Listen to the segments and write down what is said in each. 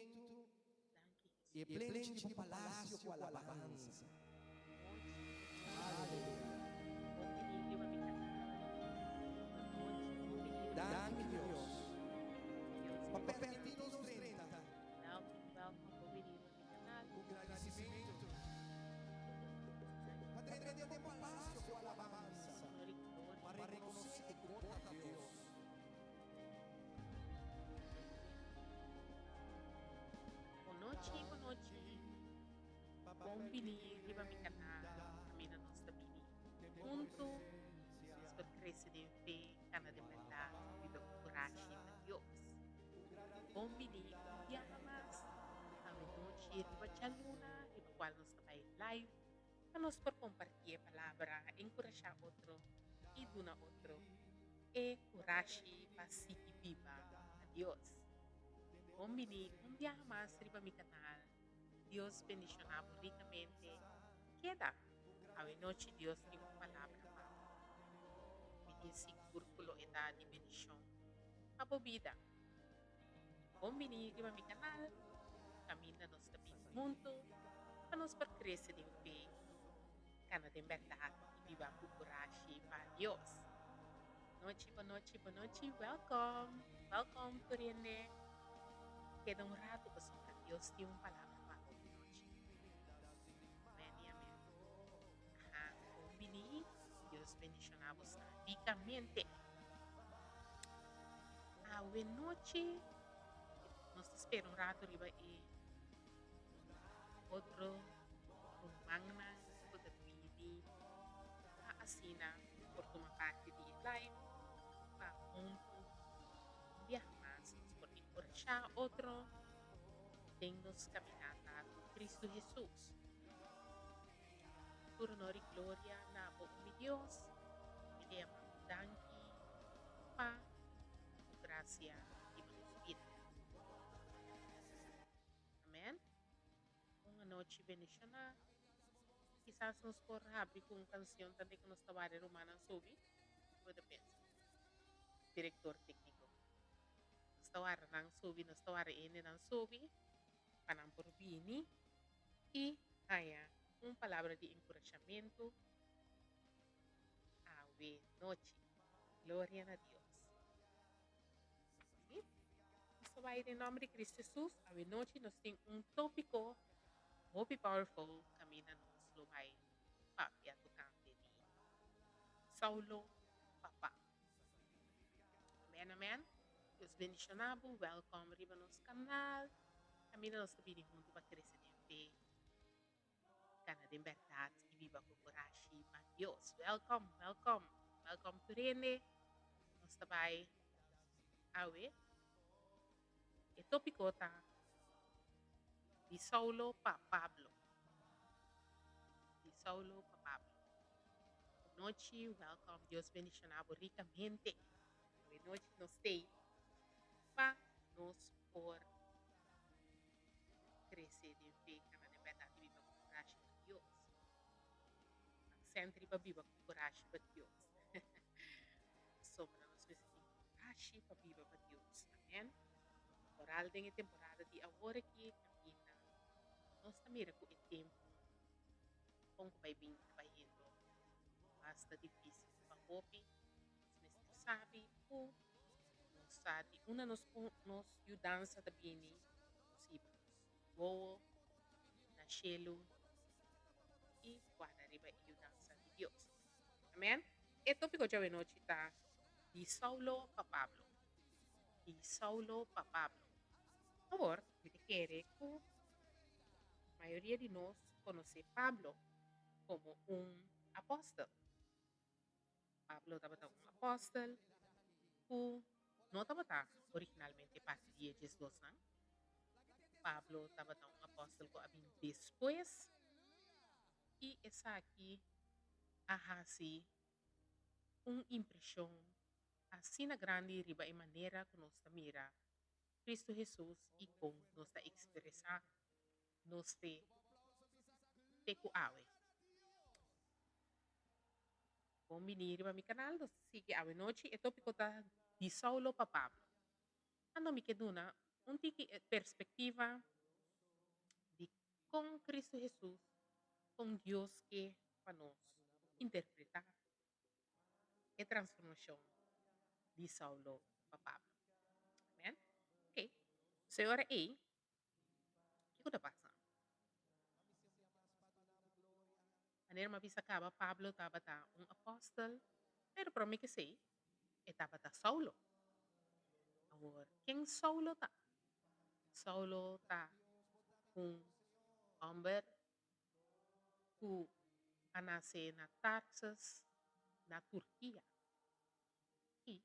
Danke, Jesus. e preenche o palácio com alabança. Dá-me, Deus, para pertinho nos 30, o agradecimento. Para prender o palácio com alabança, para reconhecer que conta a Deus. Boa noite. Buon venire mi canal, cammina nostra bini. Junto, per crescere in fé, cana de verdade, viva com coragem para Deus. Buon venire, un dia más. A noite, riba a luna, riba qual nos trabalha live, para nós por compartilhar a palavra, encorajar outro e duna outro. E coragem para seguir viva a Deus. Buon venire, un dia más, riba mi canal. Dios bendicionamos ricamente. Queda. A noite Deus tem uma palavra para me dizer círculo eta de bendição. A vida. Bom venir a meu canal. Camina nós também juntos. Para nós para crescer em fé. Cana de verdade e viva com coragem para Deus. Boa noite. Welcome. Welcome, Turene. Queda rato para Deus tem uma palavra para a noite. Amém. Bini, Dios bendicionamos ricamente. A noite, nós esperamos rato riba e outro magna poder pedir a assina por tomar parte de live para viajar por encorajar outro em nos caminhada com Cristo Jesus. Por honor e glória na boca de Deus, me demos danke, pa, gracia e vida. Amém? Uma noite bendicionada. Quizás nos por abrir com uma canção também que nos trabalha romana sobre, pode pensar. Diretor técnico. Nos trabalha nang sobre, nos trabalha nang sobre, panang por bini, e haya uma palavra de encorajamento. Ave noite. Glória a Deus. Isso vai em nome de Cristo Jesus. Ave noite nós temos um tópico muito powerful. Camina nos lo vai papia tocante de Saulo Papa. Amém. Deus bendicionado. Welcome riba nos canal. Camina nos também junto para crescer em fé. Cana de verdade e viva com coragem para Deus. Welcome to Rene. Nós também awe. E tópico tá de Saulo para Pablo. Boa noite, welcome. Deus bendicionado ricamente. Boa noite, nós temos para nos por crescer em fé, cana de verdade e viva com coragem para Deus. Sempre para viva com coragem para Deus. Sobra nos precisamos coragem para viva para Deus. Amém? Oral tem temporada de agora que camina. Nós também com o tempo. Kung vai bem trabalhando. Basta difícil para hopi. Nós sabe o nós sabe uma nos ajudança também possível. Voo na chelo e guarda riba ajudança de Deus. Amém? E tópico de hoje noite tá de Saulo para Pablo. Agora, me quer que a maioria de nós conhece Pablo como apóstolo. Pablo estava um apóstolo, não estava originalmente parte de Jesus, não? Pablo estava um apóstolo que havia depois, e essa aqui assim uma impressão assim na grande riba e maneira que nós mira Cristo Jesus e como nós expressar nós te awe. Bom venir para mi canal, sigue a noite e tópico tá de Saulo para Pablo. Ano mi keduna um tique perspectiva de com Cristo Jesus, com Deus que para nós interpretar a transformação de Saulo para Pablo. Amen? Ok. Senhora aí, o que está passando? Maneira mabisa acaba, Pablo estava um apóstolo, pero para mim que sei, estava Saulo. Agora, quem Saulo está? Saulo está um homem que nasce na Tarsus, na Turquia. E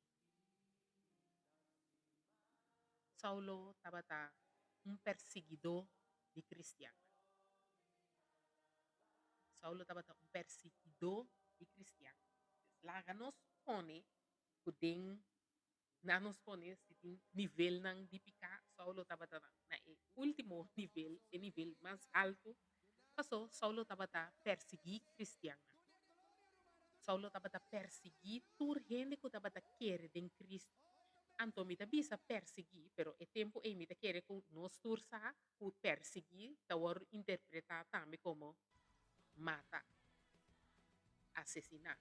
Saulo estava um perseguidor de cristianos. Saulo estava um perseguidor de cristianos. Lá nos põe, podem, nos põe esse nível não de picar. Saulo estava na último nível, o nível mais alto. Passou, Saulo estava perseguir cristianos. Saulo estava perseguir toda gente que estava querer em Cristo. Então, me bisa perseguir, pero o tempo é me querer que nós tursa, que perseguir, tá interpretar também como mata, assassinar.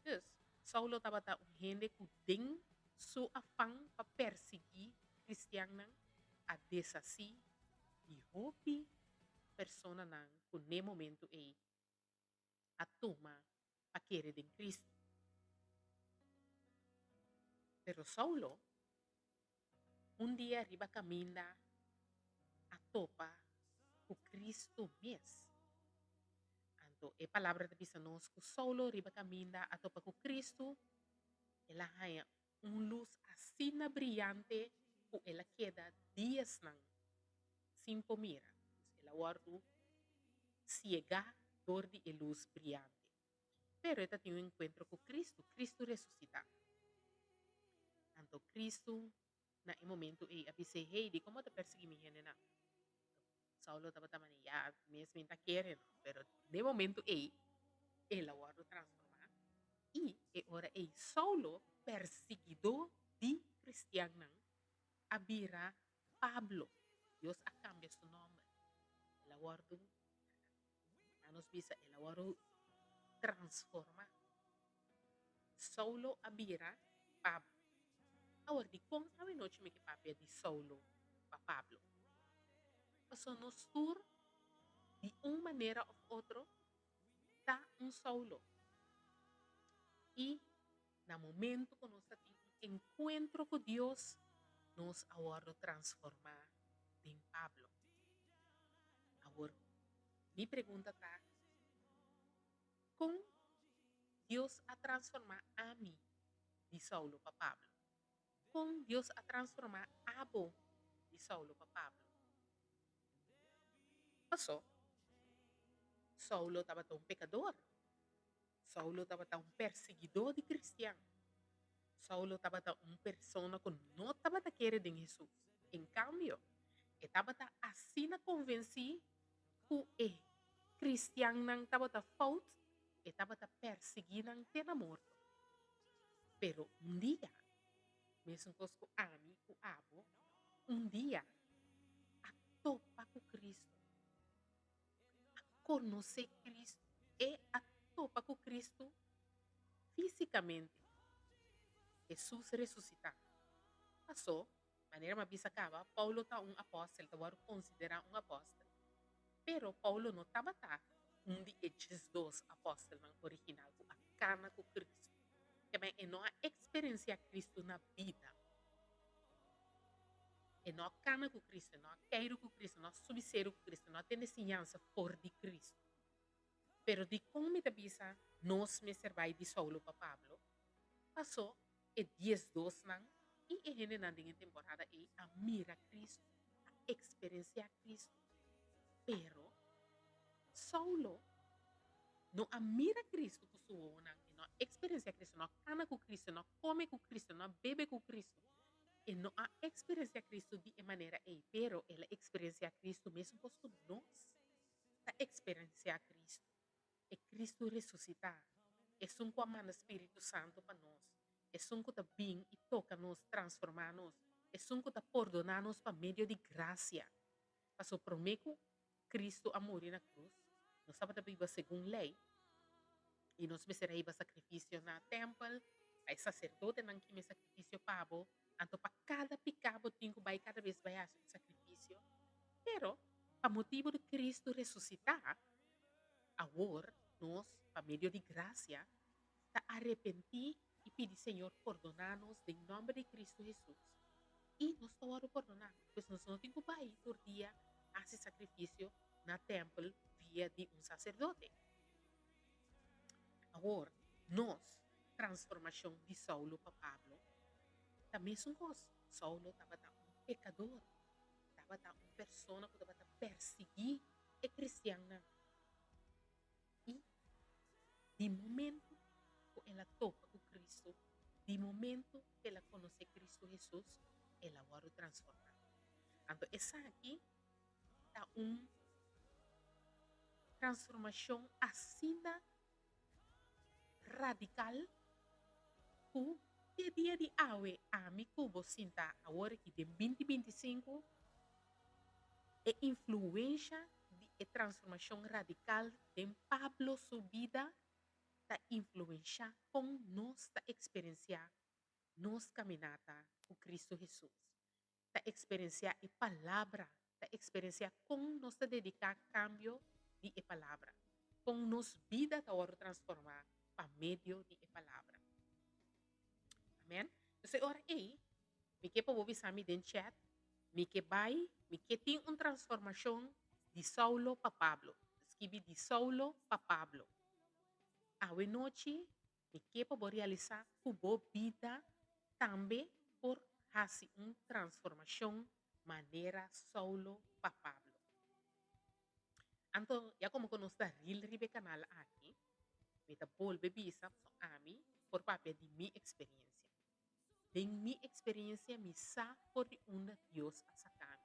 Então, Saulo estava um gente que tem seu afã para perseguir cristianos, a desassi e roupi persona não, que no momento é a toma para querer em Cristo. Pero Saulo, dia arriba caminha a topa com Cristo mesmo. Então, a palavra da bisa nos que Saulo arriba caminha a topa com Cristo, ela ganha luz assim brilhante que ela queda dias não, sem pomira. Ela guarda ciega dor de luz brilhante. Pero ela tem encontro com Cristo, Cristo ressuscitado. Então, Cristo, na momento, avisa, hey, di como te persegui minha nena? Saulo estava também, já, mesmo está querendo, pero de momento, ela o transformar. E agora, Saulo, perseguidor de cristianos, abira Pablo. Deus a cambia seu nome. Ela guarda, nos bisa, ela guarda transformar. Saulo abira Pablo. Agora, de como a noite me que papia de Saulo para Pablo? Passou nos tour de uma maneira ou outra, tá Saulo. E, no momento que nós temos encontro com Deus, nós agora transformar em Pablo. Agora, minha pergunta está, como Deus a transformar a mim de Saulo para Pablo? Como Deus a transformar a Abo de Saulo para Pablo? Passou. Saulo estava um pecador. Saulo estava um perseguidor de cristianos. Saulo estava uma pessoa que não estava querendo em Jesus. Em cambio, estava assim convencido que o cristiano não estava falta, estava perseguindo até a morte. Pero dia, mesmo que eu ame o abo, dia, a topa com Cristo, a conhecer Cristo, e a topa com Cristo fisicamente. Jesus ressuscitado. Passou, maneira uma bisa acaba, Paulo está um apóstolo, estava considerado um apóstolo. Pero Paulo não estava de esses dois apóstolos original, a cana com Cristo. Também não a experiência Cristo na vida. E não a cana com Cristo, não a queiro com Cristo, não a subsero com Cristo, não a ter ensinança por de Cristo. Pero de como me bisa, nós me servai de Saulo para Pablo, passou e 10 dos não, e a gente na temporada a mira Cristo, a experienciar Cristo. Pero Saulo não admira Cristo com sua não experiencia Cristo, não cana com Cristo, não come com Cristo, não bebe com Cristo. E não a experiencia Cristo de maneira pero ela experiencia Cristo mesmo com nós. A experiencia Cristo. É Cristo ressuscitar. É um com a mão do Espírito Santo para nós. É um que está bem e toca nos, transformar nos. É Es un que está perdonanos por medio de gracia. Paso prometo Cristo a morir na cruz. Nós estava viva según lei. E nós será iba sacrifício na templo. Aí sacerdote não que me sacrifício pavo. Então para cada pecado tenho que vai cada vez vai a sacrifício. Pero, para motivo de Cristo ressuscitar, agora nós, por meio de graça, está arrepentir e pedir Senhor perdonar-nos em nome de Cristo Jesus. E nós estamos a perdonar, pois nós não temos que ir todo dia a esse sacrifício na templo via de um sacerdote. Agora, nós, transformação de Saulo para Pablo, também são coisas. Saulo estava um pecador, estava uma pessoa que estava perseguir a cristiana. E, de momento que ela topa com Cristo, de momento que ela conhece Cristo Jesus, ela vai transformar. Então, essa aqui está uma transformação assim radical que dia de hoje a mim cubo sinta agora que de 2025 é influência de transformação radical em Pablo sua vida está influenciar com nossa experiência, nossa caminhada com Cristo Jesus. Está experienciar a palavra, está experienciar como nós dedicar cambio de a palavra, com nossa vida está agora transformar para meio de a palavra. Amém? Então, agora aí, me que para ouvir me den chat, me que vai, me que tem uma transformação de Saulo para Pablo. Escrevi de Saulo para Pablo. A noite, me que para realizar cubo vida também por fazer uma transformação maneira Saulo para Pablo. Então, já como nós está ribe canal aqui, me está volve bisa a mim por papel de minha experiência. De minha experiência, me sa por de onde Deus a sacar.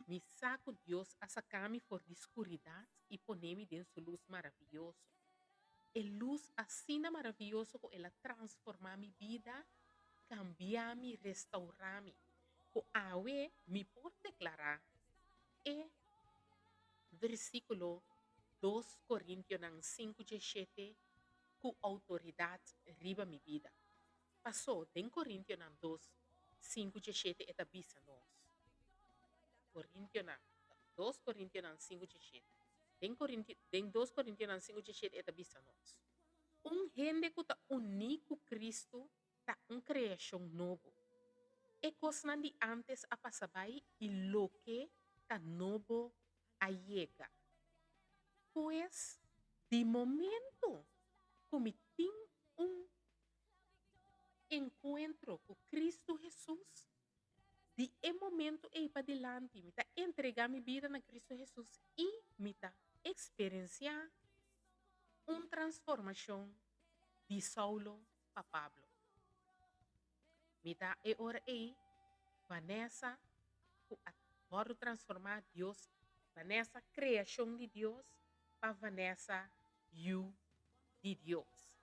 Me saco Deus a sacar-me por de escuridão e poner-me dentro de luz maravilhoso. E luz assim maravilhoso que ela transforma minha vida, cambiar-me, restaurar-me. Que awe me pode declarar é versículo 2 Coríntios 5:17 com autoridade riba minha vida. Passou em Coríntios 2, 5:17 é tabisa nós. Coríntios 2 Coríntios 5:17. Em 2 Coríntios 5:17 é tabisa nós. Gente que está unido com Cristo está uma criação nova. É coisa de antes a passar e lo que está novo a chega. Pois, de momento, como tem encontro com Cristo Jesus, de momento e para adelante, me está entregar minha vida na Cristo Jesus e me está experienciar uma transformação de Saulo para Pablo. Me está hora aí, Vanessa, agora transformar Deus, Vanessa, criação de Deus, para Vanessa, you de Deus.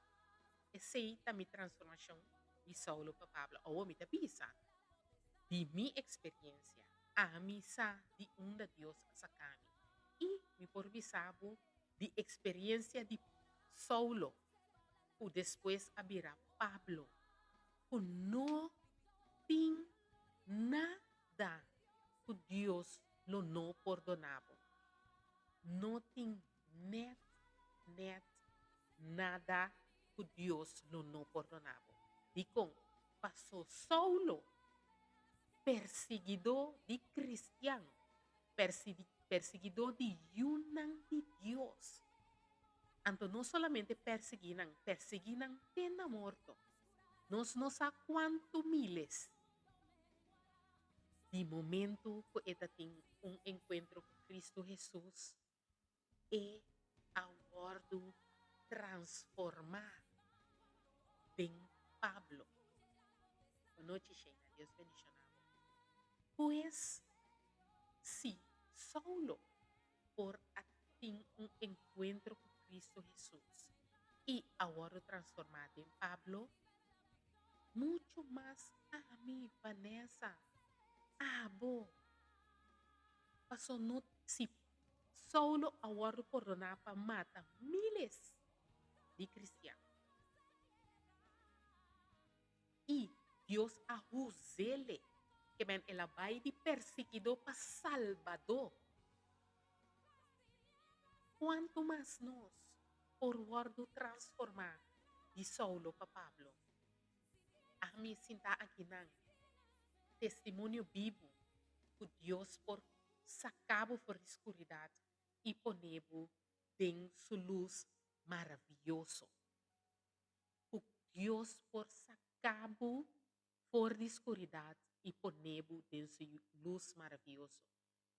Essa aí está minha transformação de Saulo para Pablo. Ou me está pensando, de minha experiência, a missa de onde Deus saca-me. E me por bisabo de experiência de Saulo, que depois abrirá Pablo, que não tem nada que Deus não perdonava. Não tem net nada que Deus não perdonava. Digo, passou Saulo, perseguidor de cristiano, perseguidor de Yunan de Deus. Então, não somente perseguiram pena morto. Nós não sabemos quantos miles. De momento que ele tem encontro com Cristo Jesus, e agora transformar em Pablo. Boa noite, Sheila. Deus bendicionava. Pois, se Saulo por ter encontro com Cristo Jesus e agora transformado em Pablo, muito mais a mim, Vanessa, abo. Passou no si Saulo award corona pa mata miles de cristianos. E Deus ahuzele que men ela vai de perseguidor para salvador. Quanto mais nós, por word transformar de Saulo para Pablo, a mim sinta aqui nang testemunho vivo que Deus por sacabo por escuridade e ponevo em sua luz maravilhoso. Que Deus por sacabo por escuridade e ponevo em sua luz maravilhoso.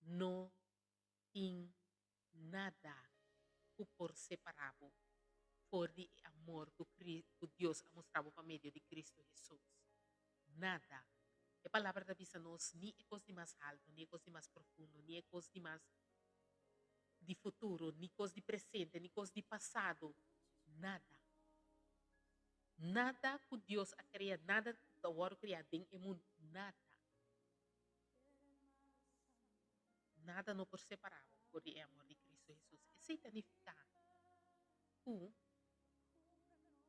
Não tem nada que por separado por de amor que Deus mostrava para meio de Cristo Jesus. Nada. A palavra da vida nos ni é coisa de mais alto, ni é coisa de mais profundo, ni é coisa de mais de futuro, ni coisa de presente, ni coisa de passado. Nada. Nada que Deus a criar, nada que o homem criar em o mundo, nada. Nada não por separado por o amor de Cristo Jesus. Isso significa que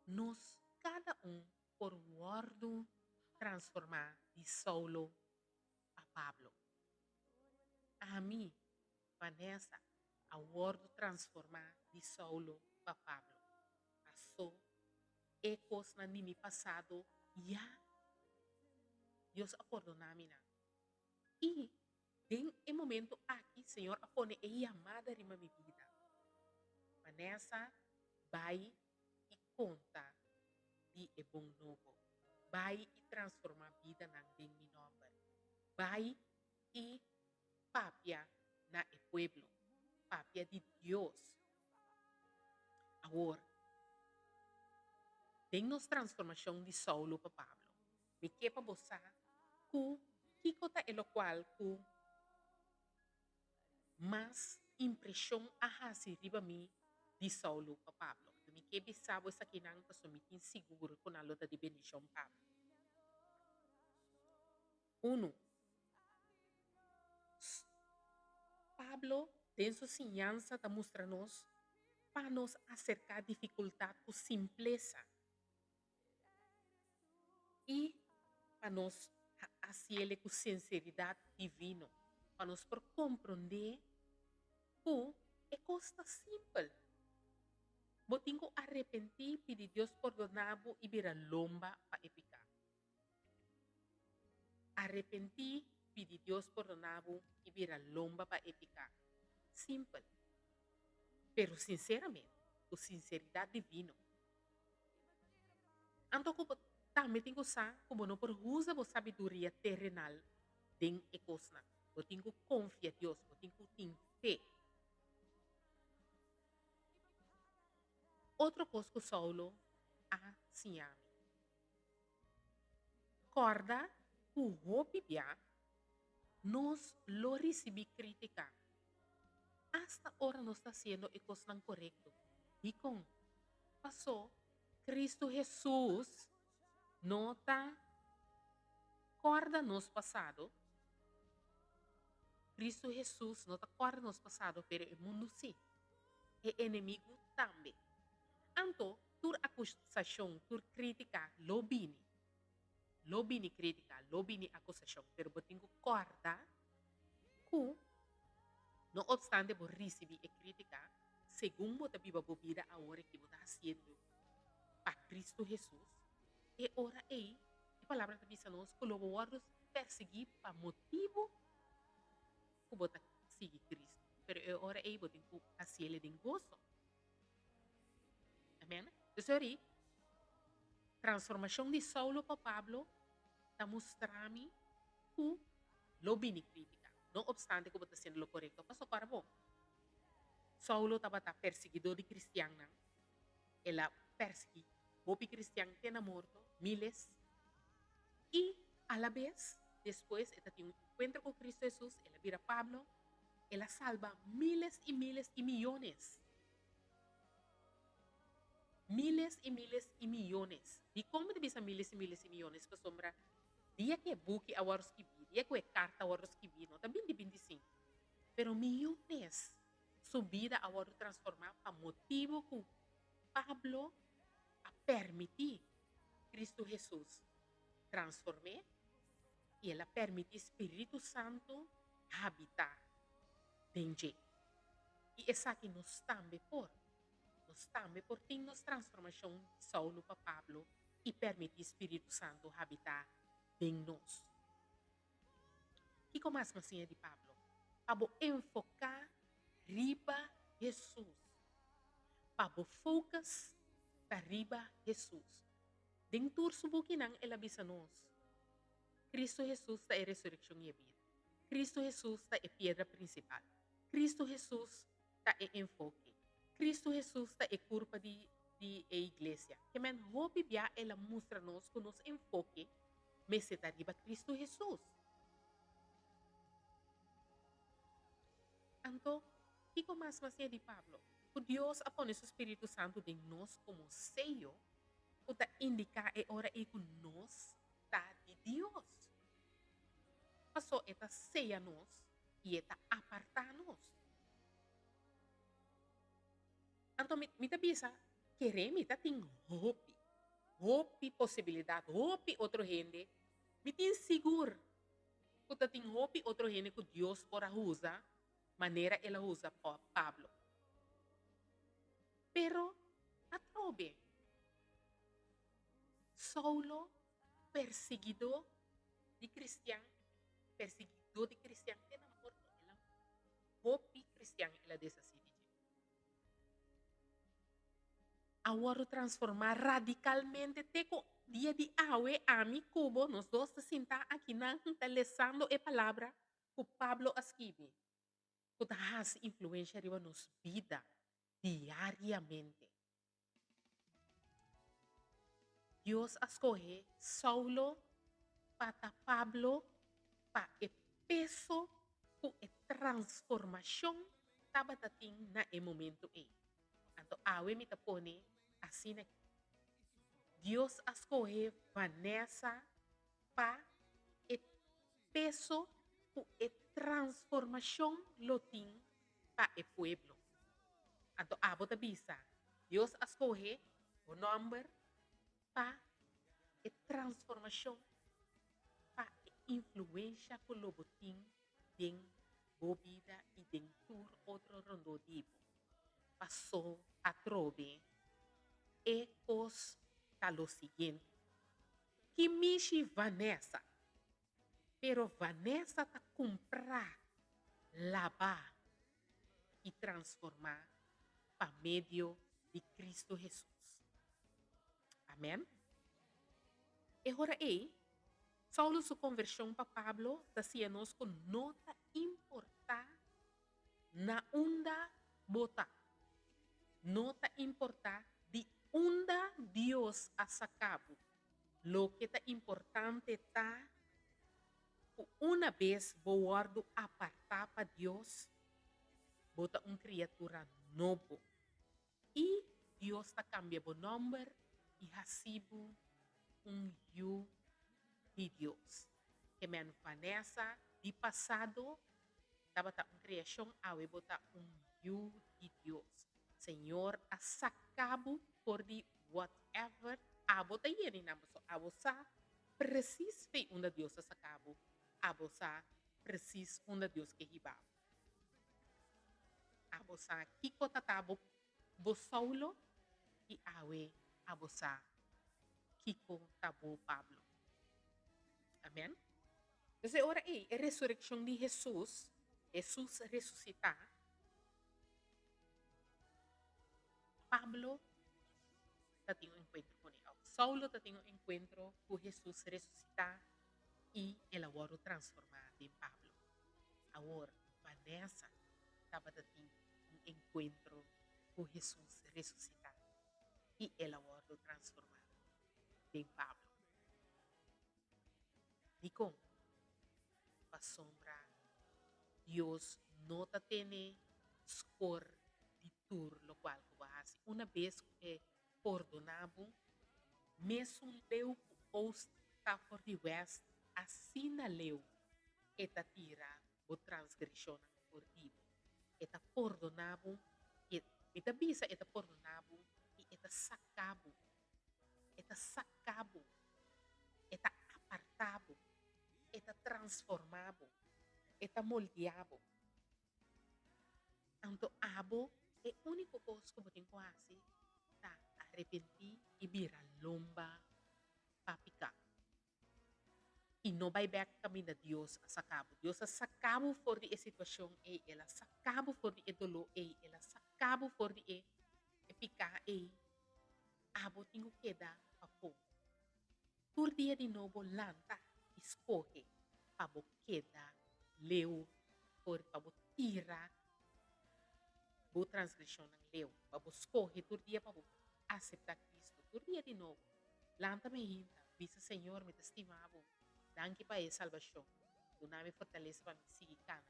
nós, cada por word transformar de Saulo a Pablo. A mim, Vanessa, a word transformar de Saulo a Pablo. Passou ecos na nimi passado, já Deus acordou na mina. E, em momento aqui, Senhor, a pone a amada de minha vida. Vanessa, vai e conta de bom novo. Vai e transforma a vida na bem mi nome. Vai e papia na pueblo. Papia de Deus. Agora, tem nos transformação de Saulo para Pablo. Me quer para você que cota é o qual que mais impressão a riba mi de Saulo para Pablo. Me quer bisabo essa aqui não para me inseguro com a luta de bendição Pablo. Uno, Pablo tem sua ensinança para mostrar-nos para nos acercar dificuldade com simpleza. E para nós fazer com sinceridade divina, para nós por compreender que é coisa simples. Você tem que arrepentir, pedir Deus perdonado e virar lomba para epicar. Arrepentir, pedir Deus perdonado e virar lomba para epicar. Simples. Pero sinceramente, com sinceridade divina. Então, também tem que usar como não por usar a sabedoria terrenal den e coisa. Você tem que confiar em Deus, você tem que ter fé. Outra coisa que Saulo assim a corda o Bíblia nos lo recebi crítica. Hasta ahora não está sendo a coisa não correto. E com passou Cristo Jesus nota corda nos passado. Cristo Jesus nota corda nos passado, pero o mundo sim. É inimigo também. Então, tur acusação, tur crítica, lobini crítica, lobini acusação, pero boting corda que não obstante por receber a crítica, segundo a Bíblia bobida a hora que você está fazendo para Cristo Jesus, é hora aí, a palavra da Bíblia nos colaborar perseguir para motivo que você sigue Cristo, pero é hora aí você tem que fazer ele de gozo. Amém? Então, aí, transformação de Saulo para Pablo está mostrando que lobini crítica. Não obstante que você está sendo o correto, passou para bom. Saulo estava perseguidor de cristianos. Ele perseguiu o cristiano que era morto, miles. E, a la vez, depois, ele tem um encontro com Cristo Jesus, ele vira Pablo, ele salva miles e miles e milhões. Miles e miles e milhões. E como deve ser miles e miles e milhões? Para sombra, dia que buque a waros que vida. E é que a carta agora escrevi, não? Também de 25. Pero millones sua vida agora transformar para motivo que Pablo a permitir Cristo Jesus transformar e ela permite Espírito Santo habitar dentro. E essa que nós também por ter nos transformação de Saulo para Pablo e permite Espírito Santo habitar dentro nós. Que como mais assim de Pablo? Pablo enfocar riba Jesus. Pablo focus para riba Jesus. Dentro do que não ela avisa nós. Cristo Jesus é a ressurreição e a vida. Cristo Jesus é a pedra principal. Cristo Jesus é o enfoque. Cristo Jesus é a curva de igreja. Que men hope bia ela mostra nos que nos enfoque mas se arriba Cristo Jesus. Então, que mais de Pablo? O Deus apone o Espírito Santo de nós como sello, para indicar a hora e que nós está de Deus. Passou esta ceia nós e esta apartar nós. Então, me bisa, queremos, tem hope possibilidade, hope outro gente, me tem seguro, que tem hope outro gente que Deus pode usar, maneira ela usa Pablo. Pero, atrobe, Saulo, perseguidor de cristiano, tem amor por ela, hope cristiano ela desacide. Agora transformar radicalmente teco dia de awe a mi cubo nos dois se sentar aqui na lesando a palavra que Pablo escreve. Que has influência riba nos vida diariamente. Deus escolhe Saulo para Pablo para o peso que a transformação estava tendo na momento aí. Então, awe me tapone assim aqui. Deus escolhe Vanessa para o peso que a transformação lo tem para o pueblo. Então, abo ta bisa. Deus escolhe o nome para a transformação, para a influência que lo tem dentro da vida e dentro outro rondo tipo. Passou a trove e cos lo seguinte. Que mishi Vanessa, pero Vanessa ta comprar, lavar e transformar para meio de Cristo Jesus. Amém? E agora aí, Saulo sua conversão para Pablo, dizia nos que nota importar na onda bota. Nota importar de onda Deus a sacabo. Lo que está importante está uma vez vou apartar para Deus, bota criatura novo. E Deus está cambia o nome e recibo you de Deus. Que men Vanessa de passado estava criação awe bota you de Deus. Senhor, a sacabo por de whatever abota yeri na so abosa precis fe onda Deus a sacabo. Abosa precis onda Deus que riba. Abosa kiko tatabo bo Saulo e awe abosa kiko tabo Pablo. Amém? Então, agora aí, a ressurreição de Jesus ressuscitar. Pablo está tendo encontro com ele. Saulo está tendo encontro com Jesus ressuscitar e ele agora transformar em Pablo. Agora, Vanessa estava tendo encontro com Jesus ressuscitar e ele agora transformar em Pablo. E como? A sombra, Deus não está tendo escor de tur, lo qual uma vez perdonado, mesmo leu ou está for the west, assim na leu, eta tira o transgressão por dibo. Eta perdonabo, eta bisa eta perdonabo e eta sacabo, eta apartabo, eta transformabo, eta moldeabo. Anto abo é único coisa que eu tenho quase tá arrepentir e virar lomba papica. E não vai back caminho de Deus a sacabo. Deus a sacabo for de situação e ela sacabo for de dolor e ela sacabo for de picar e abo tenho que dar papo. Por dia de novo lanta escorre para queda leu por para tirar bo transgressão ng leu. Para escorre por dia para aceitar Cristo. Por dia de novo lanta me hinta. Bisa Senhor me estimavo. Danke para a salvação. Do nome fortaleza para me seguir cana.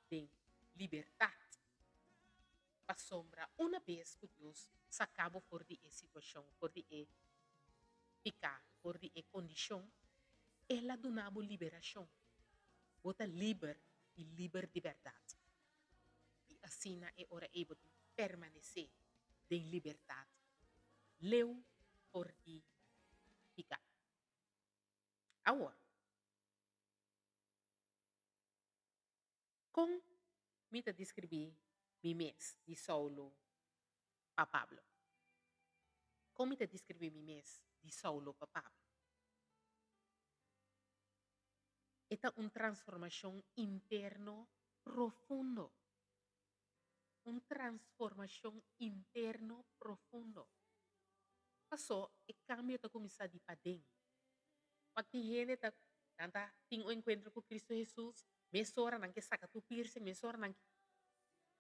De liberdade. Para sombra, uma vez que Deus sacabo por de situação, por de ficar, por de condição, ela donava liberação. Bota liber e liber de verdade. E assim é hora able de permanecer em liberdade. Leu por de ficar. Agora, com me descrever mi mês de Saulo para Pablo. Como me descrever mi mês de Saulo para Pablo? É uma transformação interno profundo. Uma transformação interno profundo. Passou e cambio está começar de padem. Pag gente tá tem um encontro com Cristo Jesus, mesora nang que saca tu piercing, mesora nang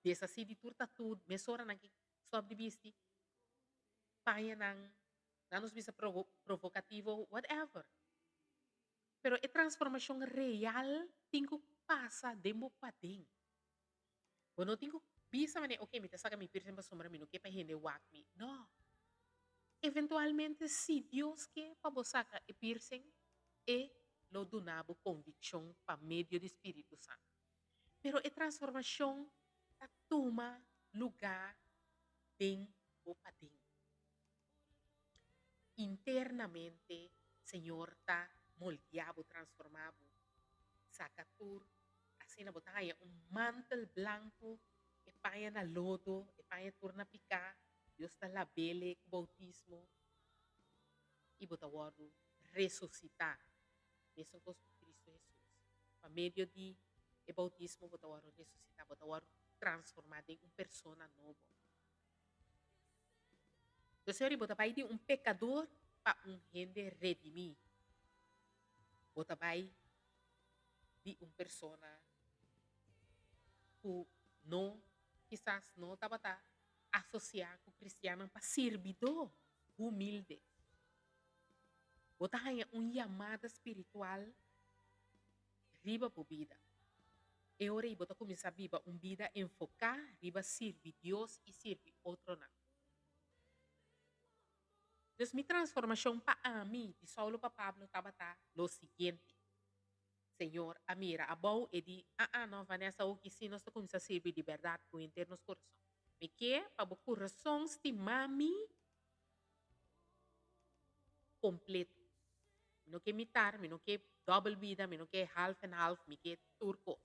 desasi di turta tudo, mesora nang que sob de bisti, paia nang nanos bisa provocativo, whatever. Pero a transformação real tingo passa demo padem. Quando tingo bisa mané, okay, me saca mi piercing pa sombra mi no que pa gente whack me. No. Eventualmente, se Deus quer para você sacar e piercing, e lo donavo convicção para meio do Espírito Santo. Pero a transformação toma lugar em o padem. Internamente, Senhor está moldeado, transformado. Sacatur, assim na botaia, mantel branco, e paia na lodo, e paia turna picar, Deus está labele com bautismo, e botawaro ressuscitar. Mesmo com Cristo Jesus. Para meio de bautismo, botawaro ressuscitar, botawaro transformar em uma persona nova. O Senhor botabai de um pecador para um gente redimir. Botabai de uma persona que não, quizás não estava associado com o cristiano para servidor humilde. Botabai uma chamada espiritual riba por vida. E ora bota começar a viver uma vida enfocada, riba servir Deus e servir outro não. Então, minha transformação para mim, de Saulo para Pablo, estava o seguinte. Senhor, a mira, a boa é de, não, Vanessa, o que se nós começamos a servir de verdade com internos coração. Me quer, para o coração, estimar-me completo. Me não quer imitar, me não quer double vida, me não quer half and half, me quer turcos.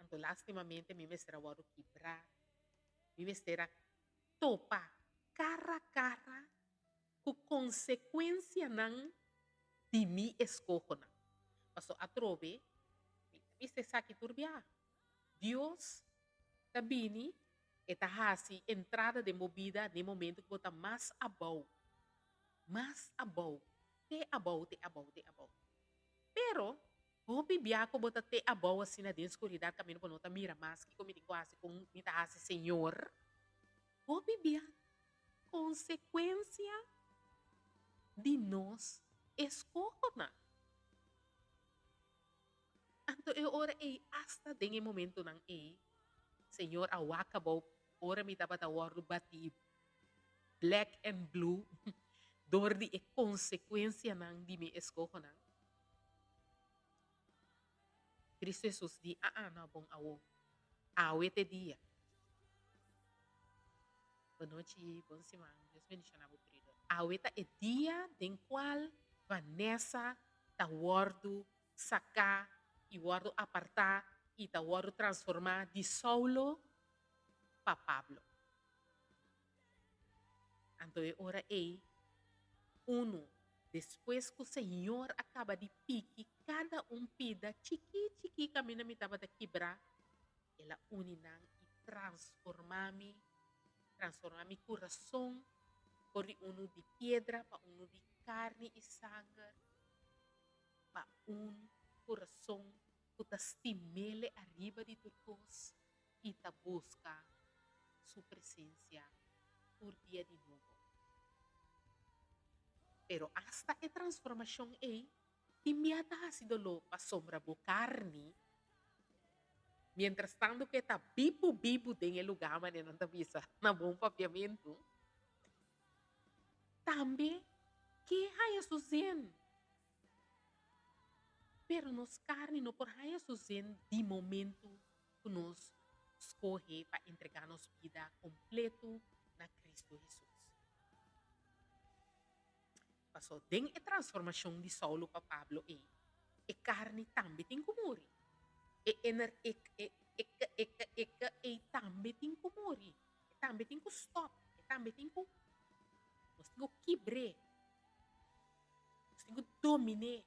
Então, lastimamente, me mestra o quebrar, me mestra topa cara a cara com consequência não de mi escojo não. Passo a trove, viste saque turbia. Deus tabini eta hasi entrada de movida no momento que bota mais abau, te abau. Pero o bibiaco bota te abau assim na escuridão caminho para nota mira mais que como quase com mita hasi Senhor. O bibiaco consequência de nós escorna. Então, eu ora hasta em momento nang Senhor, awakabou, ora me tava tawaro bati black and blue, dor de consequência nang di me escorna. Cristo Jesus di, não bom awo. Awe te dia. Boa noite, bom semana. Deus bendiga a querido. Awe ta é dia em qual Vanessa ta guardo sacar e guardo apartar e ta guardo transformar de Saulo para Pablo. Então, ora é depois que o Senhor acaba de pique, cada pida, chiqui, caminha me estava de quebrar, ela uninang e transformar-me coração, por de pedra, para de carne e sangue, para coração que está estimele arriba de turcos e está busca sua presença por dia de novo. Pero hasta a transformação é, timbiata ha sido lo pa sombra bo carne, mientras tanto que está bibo em lugar, mas não está visa na bom papiamento, também que haya sucedido. Pero nos carne não por haya sucedido de momento que nos escolhe para entregar nos vida completo na Cristo Jesus. Passou den a transformação de Saulo para Pablo e carne também tem que morrer. E também tem que morrer. E também tem que stop. E também tem que nós temos que quebrar. Nós temos que dominar.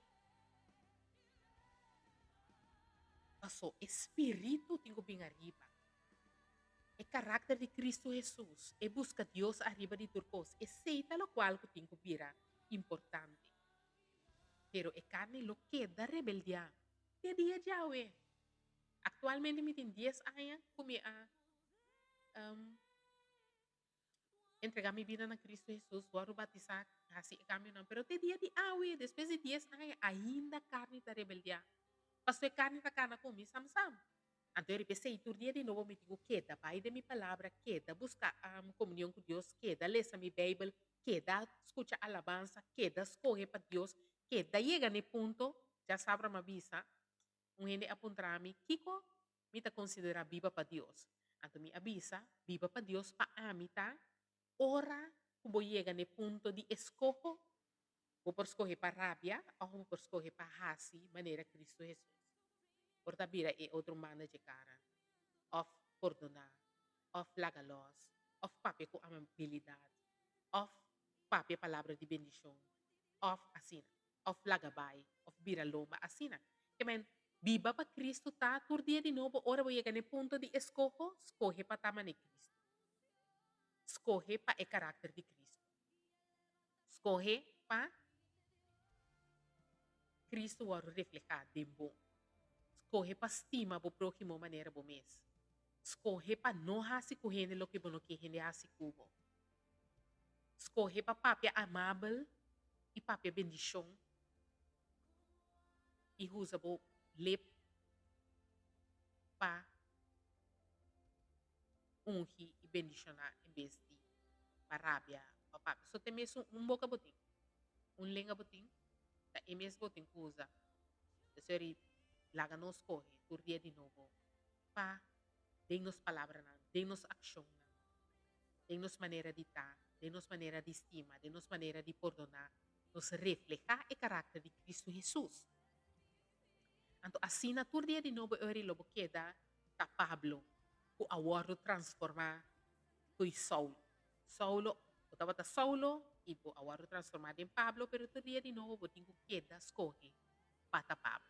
Passou espírito tem que vir arriba. É caráter de Cristo Jesus. É busca Deus arriba de turcos. É seita lo qual que tem que virar importante. Pero e carne lo queda rebeldia. Te dia jawe. Actualmente me tem 10 anos como entregar minha vida na Cristo Jesus, vou batizar, assim caminho não. Pero te dia de awe, depois de 10 anos ainda carne ta rebeldia. Pastor carne ta cana comi sam. Então eu pensei, tur dia de novo me digo queda, pai de minha palavra, queda, buscar comunhão com Deus, queda, lesa minha Bíblia, queda, escucha alabanza, queda, escoge para Deus, queda, chega no ponto, já sabe uma visa, gente apontar a mim, Kiko, me ta considera viva para Deus. Então me avisa, viva para Deus, para mim, tá? Ora, vou chegar no ponto de escojo, vou por escoger para rabia, ou vou por escoger para hasi, maneira Cristo Jesus. Por tabira é outro mana de cara, of perdonar, of lagalos, of papi com amabilidade, of papi palavra de bendição, of assina, of lagabay, of biraloma, assina. Que men, viva para Cristo tá, tur dia de novo, ora vou chegar no ponto de escoge para tama de Cristo. Escoge para o caráter de Cristo. Escoge para Cristo o reflejar de bom. Escoge para estima o próximo maneira bom mês. Escoge para não hasi correndo lo que bom que gente hasi cubo. Escoge para papia amável e papia bendição. E usa o lep para ungir e bendicionar em vez de para rabia, para papia. Só tem mesmo boca botim, lenga botim, da MS botim que usa. Deseri laga nos corre, por dia de novo, para dê-nos palavra, dê-nos ação, dê-nos maneira de estar, dê-nos maneira de estima, dê-nos maneira de perdonar, nos reflejar o caráter de Cristo Jesus. Então, assim, na tur dia de novo, eu lobo queda ta Pablo, o awardo transformar foi Saulo. Saulo, eu estava ta Saulo, e o awardo transformar em Pablo, pero tur dia de novo, eu tenho queda, escorre, para Pablo.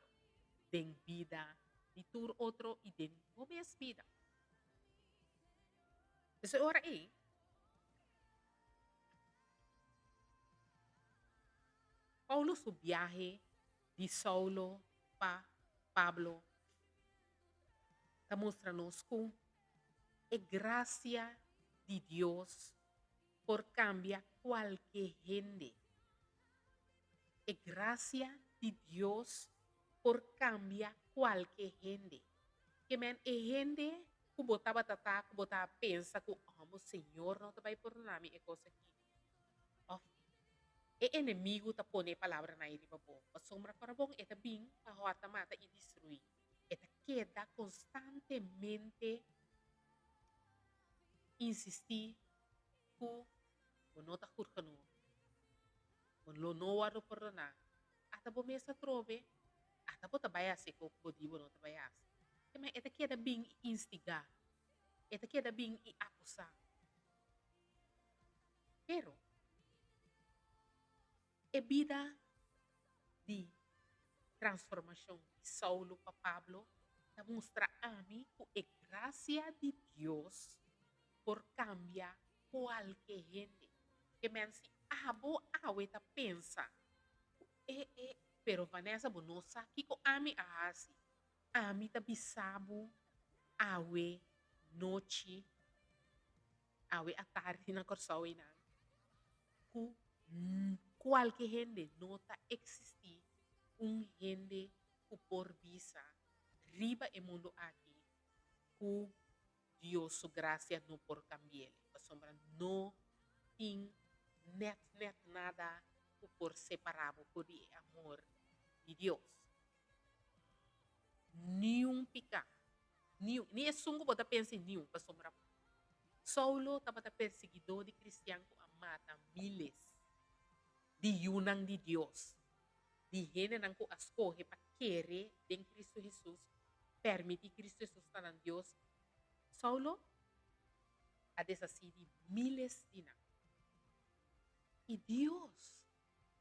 Den vida, de tur outro, e den momento vida. Então, ora aí, Paulo su viaje de Saulo para Pablo está mostrando-nos com a graça de Deus por cambiar qualquer gente. A graça de Deus por cambiar qualquer gente. Que men a gente que botava tatá, que botava pensa que o Senhor não vai por nome é coisa aqui. E inimigo ta pone palavra na ele babo. A sombra para bom é bem para rota mata e destruir. Ela queda constantemente insistir ku monota kurkano, monlonoa do porona. Ata bo mesa trove, ata bo tabayasi ko bodi bo no tabayasi. Kaya ela queda bem instigar, ela queda bem acusar. Pero, é vida de transformação de Saulo para Pablo, mostra a mim que é graça de Deus por cambiar qualquer gente. Que men si abo awe ta pensa, pero Vanessa bonosa kiko ami ahasi. Ami ta bisabo awe noite, awe à tarde na corsoe na. Ku qualquer gente nota existir gente ku por visa riba e mundo aqui ku Dios su gracia no por cambiar. Sombra no tem net nada ku por separado por o amor de Deus. Nenhum pica. Ni é sungo bota pensa em nenhum para sombra. Saulo estava perseguidor de cristiano que mata miles de yunang de Deus. De gente não que escolhe para querer em Cristo Jesus, permitir Cristo Jesus estar em Deus. Saulo a desasir miles de não. E Deus,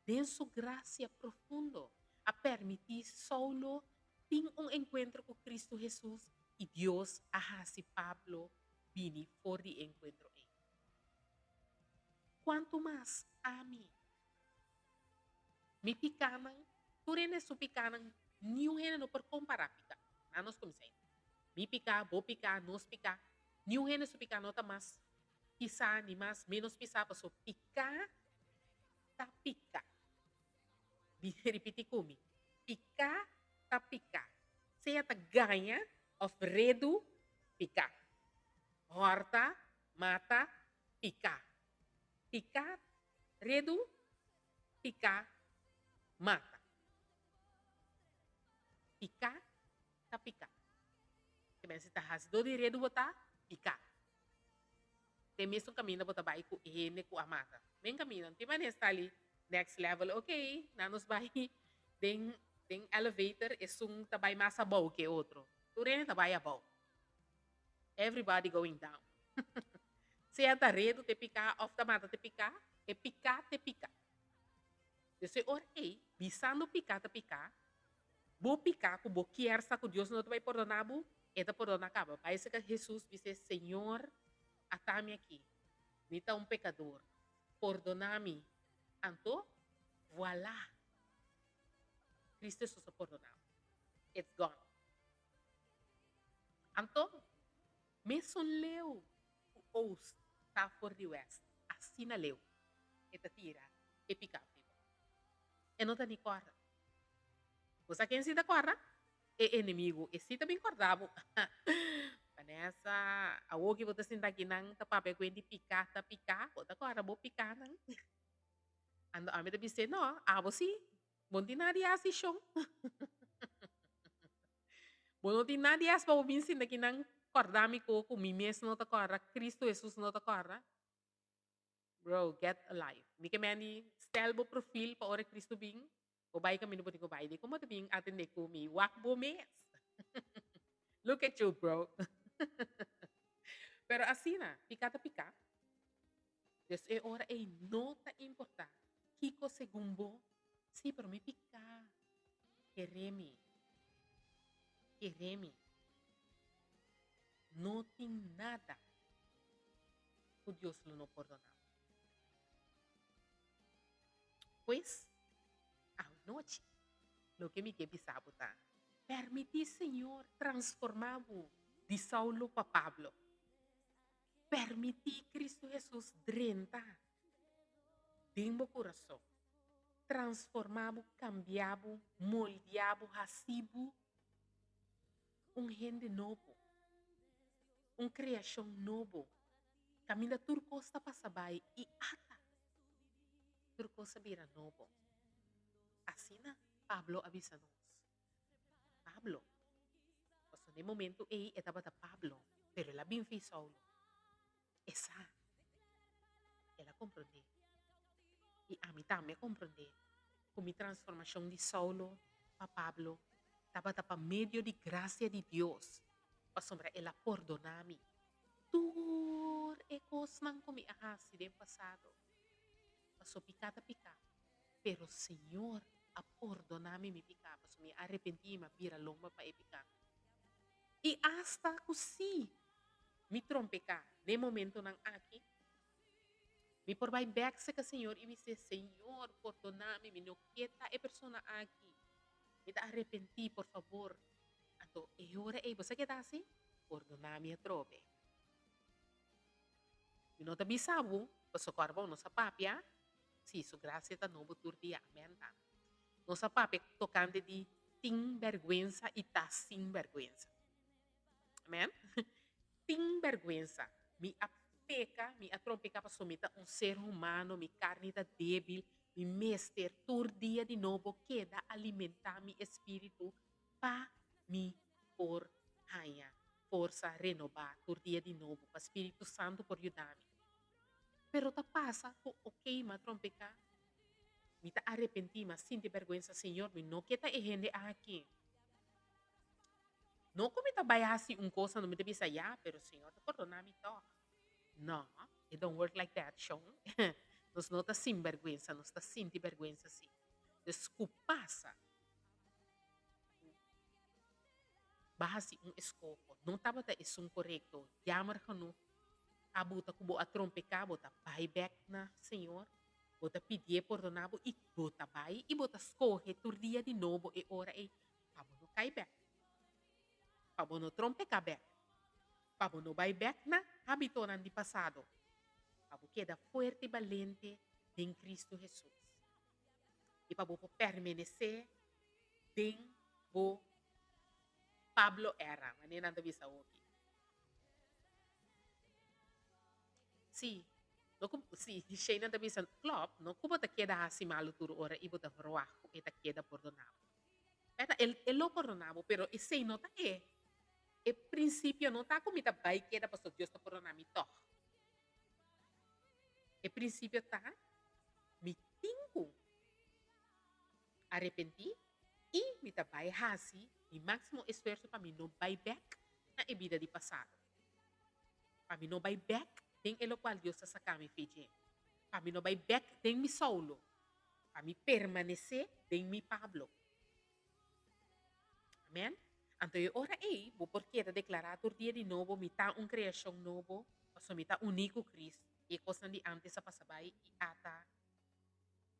em sua graça profunda, a permitir Saulo ter encontro com Cristo Jesus e Deus a si Pablo vini for de encontro. Quanto mais a mim, me picanan, tu rene su picanan, nenhum rene não por comparar pica. Não nos comecei. Me picar, vou picar, nos picar. Nenhum rene su picar nota mais pisar, ni mais menos pisar, para so picar, tá pica. Repetir comigo. Picar, tá picar. Seja tá ganha, of redo, picar. Horta, mata, picar. Picar, redo, picar, mata. Picar, tá picar. Que bem, se tá rasdo de redo, botar, picar. Tem mesmo caminho, botar vai com ele, com a mata. Bem caminho, tem maneira está ali, next level, ok, nanos vai, tem elevator, é um trabalho mais bom que outro. Tu rene trabalha bom. Everybody going down. Se é da redo, te picar, off da mata, te picar, te picar, te picar. Eu sei, ok, bisando picar, te picar, vou picar, com vou querer, com Deus não te vai perdonar, é te perdonar, acaba. Parece que Jesus disse, Senhor, atame aqui, me tá pecador, perdonar-me. Então, voilà. Cristo Jesus perdonou. It's gone. Então, me son leu o oath tá for the west. Assim na leu. E ta tira, e pica vivo. E não tá ni corra. Você quem se da corra? É inimigo. E se também corravo. Vanessa, a o que você sinta aqui nang tapape ko hindi picar, ta picar, o ta corra, bo picar nang. Ando ame ta bise, no, abo si. Bonti na di asi siyong. Bonti na di as pa ubinsin na kinang kordami ko, kumimies no ta corra, Cristo Jesus no ta corra. Bro, get alive. Hindi kami ani stelbo profil pa ore Cristo bing. O bay kami nubutin ko bay. Di ko mo tabing atin de kumi. Wak bumes. Look at you, bro. Pero assim na, pica ta pica. Deus é ora é nota importar. Kiko segumbo. Sí, pero me pica. Quereme. Quereme. Não tem nada que Deus não perdonou. Pues, a noite, lo que me que pisabo tá. Permitir, Senhor, transformar-o de Saulo para Pablo. Permitir Cristo Jesus drentar dentro do coração. Transformar-o, cambiar-o, moldear-o, racibo. Gente novo. Criação novo. Caminha turcosta para sabai e ata. Turcosta vira novo. Assim na, Pablo avisa-nos. Pablo, no momento aí estava da Pablo, pero ela bem fez Saulo. Essa, ela compreendeu. E a mim também compreender. Com a transformação de Saulo para Pablo, estava para meio de graça de Deus. Para sombra, ela perdonar-me. Tur e coisas não comi ahasi do passado. Passou picada. Pero Senhor, a perdonar-me me picar. Passou me arrependi, me vira lomba para picar. E hasta assim, me trompecar. No momento não aqui, me por vai back sa ka Senhor e me dizer, Senhor, perdonar-me, me não quieta é persona aqui. Me dá arrepentir, por favor. Então, e ora, você que está assim? Perdonar-me a trope. Me não te bisabo, passo corvo, não sa papia. Sim, su graça está novo turdia, amém, tá? Não sa papia tocante de tem vergüenza e tá sem vergüenza. Amém? Tem vergüenza. Me apeca, me atrompeca para somita um ser humano, mi carne está débil, mi mester, tur dia de novo, queda alimentar mi espírito para mi por ganhar força, renovar, tur dia de novo, para Espírito Santo por ajudar-me. Pero ta passa, ok, ma trompeca, me ta arrepentir, mas sinto vergüenza, Senhor, me não queda e gente aqui. Não como tá baiasi coisa, não me deve sair, pero Senhor, te perdonar-me to. Não, it don't work like that, Sean. Nós não tá sem vergüenza, nós tá sem vergüenza, sim. Desculpa-se. Bahasi escopo. Não tava ta isum correto. Jammer genoeg. Abuta kubo a trompeca, bota buyback na Senhor. Bota pedir perdonabo e bota bai e bota escorre turdia de novo e ora e pabo no cai back. Pabo no trompeca back. Pabo no buyback na habito nan di passado. Pabo queda fuerte e valente em Cristo Jesus. E pabo po permanecer den bo Pablo era, manera de visa aqui. Sim, sim, Shane na visa club, no como te queda assim malo tur ora e bota roajo e te queda perdonado. Pero ele lo perdonado, pero esse não tá é. E princípio não tá como tá vai queda pastor Deus tá perdonando to. E princípio tá me tingo arrepentir e me tá vai hasi mi máximo esforço para mim não vai back na vida de passado. Para mim não vai back tem o qual Deus está sacando me fez. Para mim não vai back tem mi Saulo. Para mim permanecer tem mi Pablo. Amém? Então eu ora aí, vou porque era declarado o dia de novo, me tá criação novo, passo me tá único Cristo. E coisa de antes a passar e ata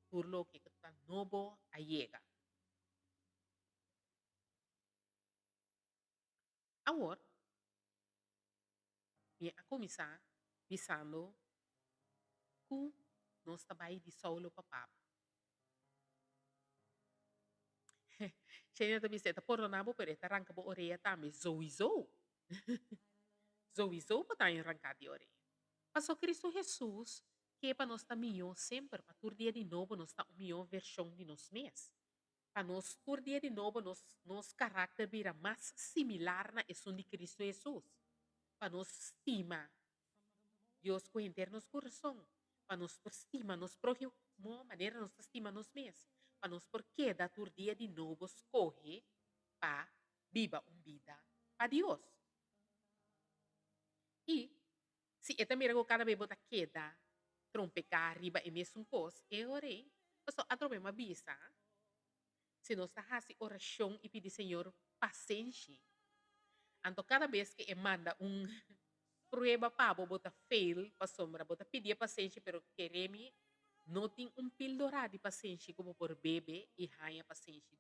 por lo que tá novo a chega. Agora, a começar pensando que nós trabalhamos de Saulo para Pablo. Cheia da biseta, poronabo, pero esta arranca bo oreia também, zoizou. Zoizou para estar arrancar de oreia. Passou Cristo Jesus, que é para nós estar melhor sempre, para todo dia de novo nós estar melhor versão de nós mesmos. Para nós, todo dia de novo, nosso caráter vira mais similar na essência de Cristo Jesus. Para nós estima Deus com internos coração. Para nós estima nos próximo maneira nós estima nós mesmos. Para nós porque da todo dia de novo escolhe para viva vida para Deus. E se esta mirago cada vez bota queda, trompecar arriba e mesmo coisa, eu orei. Então, a trope uma bisa. Se nós fazemos oração e pedir Senhor paciência, então cada vez que manda prueba para bota fail, para sombra, bota pedir paciência, pero queremos não tem píldora de paciência como por bebê e ganha paciência.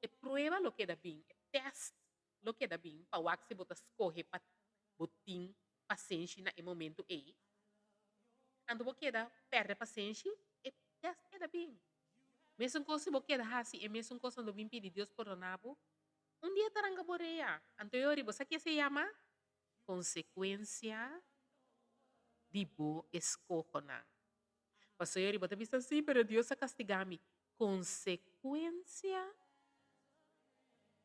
E prueba lo que dá bem, test lo que dá bem, para o que bota escorre para botar paciência no momento aí. Então você dá perde paciência e test queda bem. Mesmo coisa você dá assim, e mesmo coisa não vem pedir Deus perdonado, dia taranga boreia. Então eu digo, sabe o que se chama? Consequência de boa escolha. Pastor Yori, você pensa assim, pero Deus a castigar-me. Consequência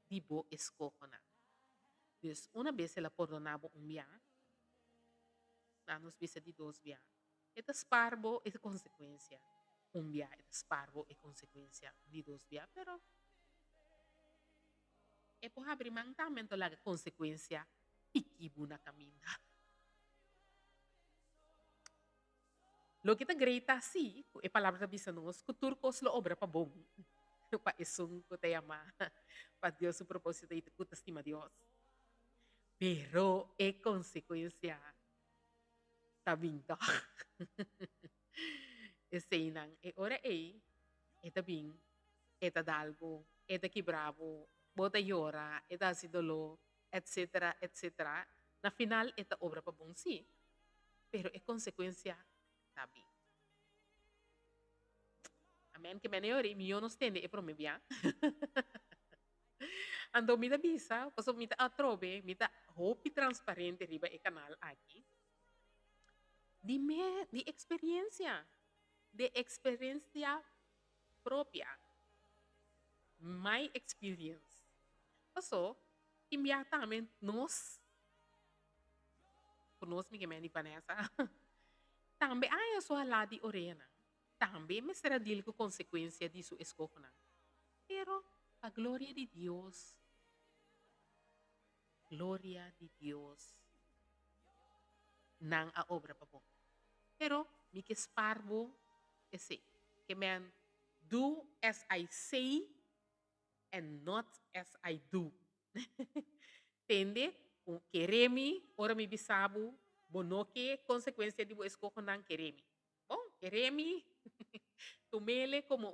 de boa escolha. Dus una vez ela perdonava un bia, nos bisa di dos bia. Eta sparbo e consequência. Un bia eta sparbo e consequência di dos bia, pero e po abri mang tamen to laga consequência ikibu na kaminda. Lo kita grita si, e palavra bisa nos, ku turcos lo obra pa bom. Pa isung ko tayama. Pa Dios su propósito y ku estima Dios. Pero e consequência tabinta. E seinang e ora e tabing eta dalgo, eta kibravo, bota llora, eta si dolo, etcétera, etcétera. Na final eta obra pa bom si, pero e consequência tabi. Amen que menori mi non stende e promebia. Ando mi da bisa, paso mi ta atrobe, mi ta hopi transparente riba e canal aqui. Di experiencia, de experiencia propia. My experience. Paso, imediatamente nós mi que meni Vanessa. Também ai eu sou lá de orena. Também me será dele com consequência disso escolha. Pero a glória de Deus, nang a obra pa bom. Pero mi que sparbo esse que man do as I say and not as I do. Tende queremi, ora mi bisabu, bonoke consequência de escolha nang queremi. Bom, queremi tomele como